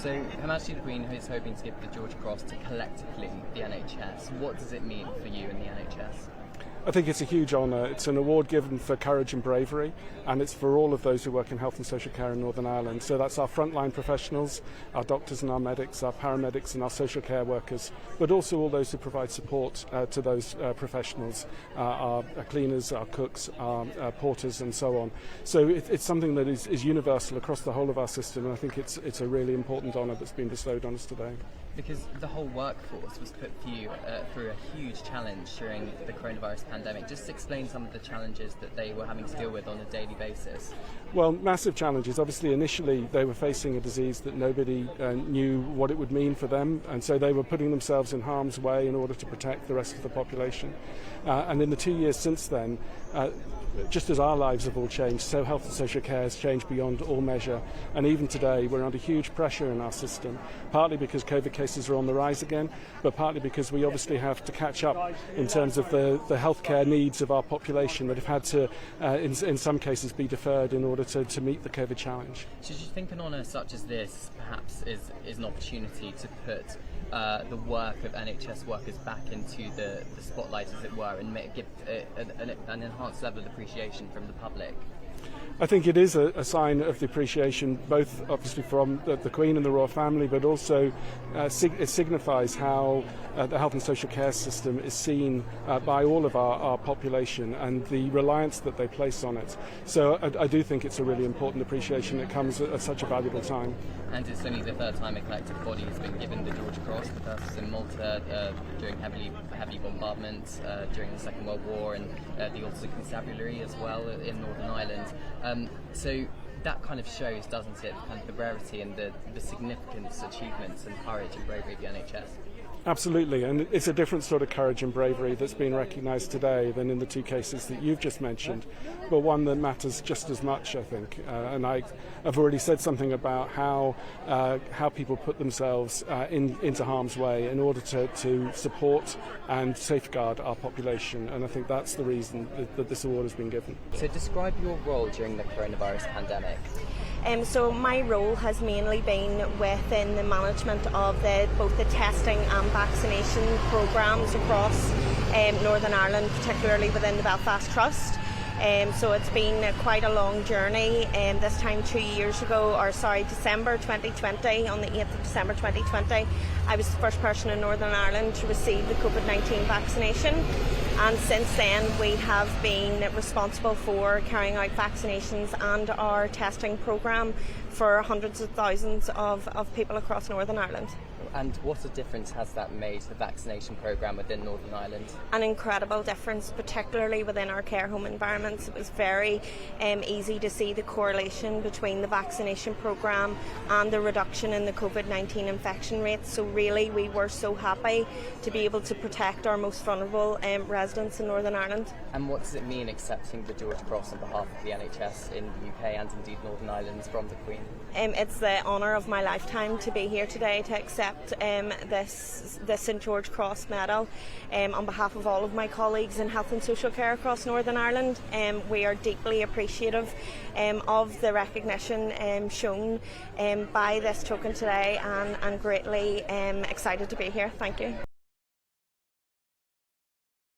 So Her Majesty the Queen is hoping to give the George Cross to collectively the NHS. What does it mean for you and the NHS? I think it's a huge honour. It's an award given for courage and bravery, and it's for all of those who work in health and social care in Northern Ireland. So that's our frontline professionals, our doctors and our medics, our paramedics and our social care workers, but also all those who provide support to those professionals, our cleaners, our cooks, our porters and so on. So it's something that is universal across the whole of our system, and I think it's a really important honour that's been bestowed on us today. Because the whole workforce was put through a huge challenge during the coronavirus pandemic. Just explain some of the challenges that they were having to deal with on a daily basis. Well, massive challenges. Obviously, initially they were facing a disease that nobody knew what it would mean for them, and so they were putting themselves in harm's way in order to protect the rest of the population. And in the 2 years since then, just as our lives have all changed, so health and social care has changed beyond all measure. And even today, we're under huge pressure in our system, partly because COVID cases are on the rise again, but partly because we obviously have to catch up in terms of the healthcare needs of our population that have had to, in some cases, be deferred in order to meet the COVID challenge. So do you think an honour such as this perhaps is an opportunity to put the work of NHS workers back into the spotlight, as it were, and give an enhanced level of appreciation from the public? I think it is a sign of the appreciation, both obviously from the Queen and the royal family, but also it signifies how the health and social care system is seen by all of our population and the reliance that they place on it. So I do think it's a really important appreciation that comes at such a valuable time. And it's only the third time a collective body has been given the George Cross. The first was in Malta during heavy bombardment during the Second World War, and the Ulster Constabulary as well in Northern Ireland. So that kind of shows, doesn't it, kind of the rarity and the significance, achievements and courage and bravery of the NHS. Absolutely, and it's a different sort of courage and bravery that's been recognised today than in the two cases that you've just mentioned, but one that matters just as much, I think. And I've already said something about how people put themselves into harm's way in order to support and safeguard our population, and I think that's the reason that this award has been given. So describe your role during the coronavirus pandemic. So my role has mainly been within the management of both the testing and vaccination programmes across Northern Ireland, particularly within the Belfast Trust. So it's been quite a long journey. This time 2 years ago, December 2020, on the 8th of December 2020, I was the first person in Northern Ireland to receive the COVID-19 vaccination. And since then, we have been responsible for carrying out vaccinations and our testing programme for hundreds of thousands of people across Northern Ireland. And what a difference has that made to the vaccination programme within Northern Ireland? An incredible difference, particularly within our care home environments. It was very easy to see the correlation between the vaccination programme and the reduction in the COVID-19 infection rates. So really, we were so happy to be able to protect our most vulnerable residents in Northern Ireland. And what does it mean accepting the George Cross on behalf of the NHS in the UK and indeed Northern Ireland from the Queen? It's the honour of my lifetime to be here today to accept this St George Cross medal on behalf of all of my colleagues in health and social care across Northern Ireland. We are deeply appreciative of the recognition shown by this token today, and greatly excited to be here. Thank you.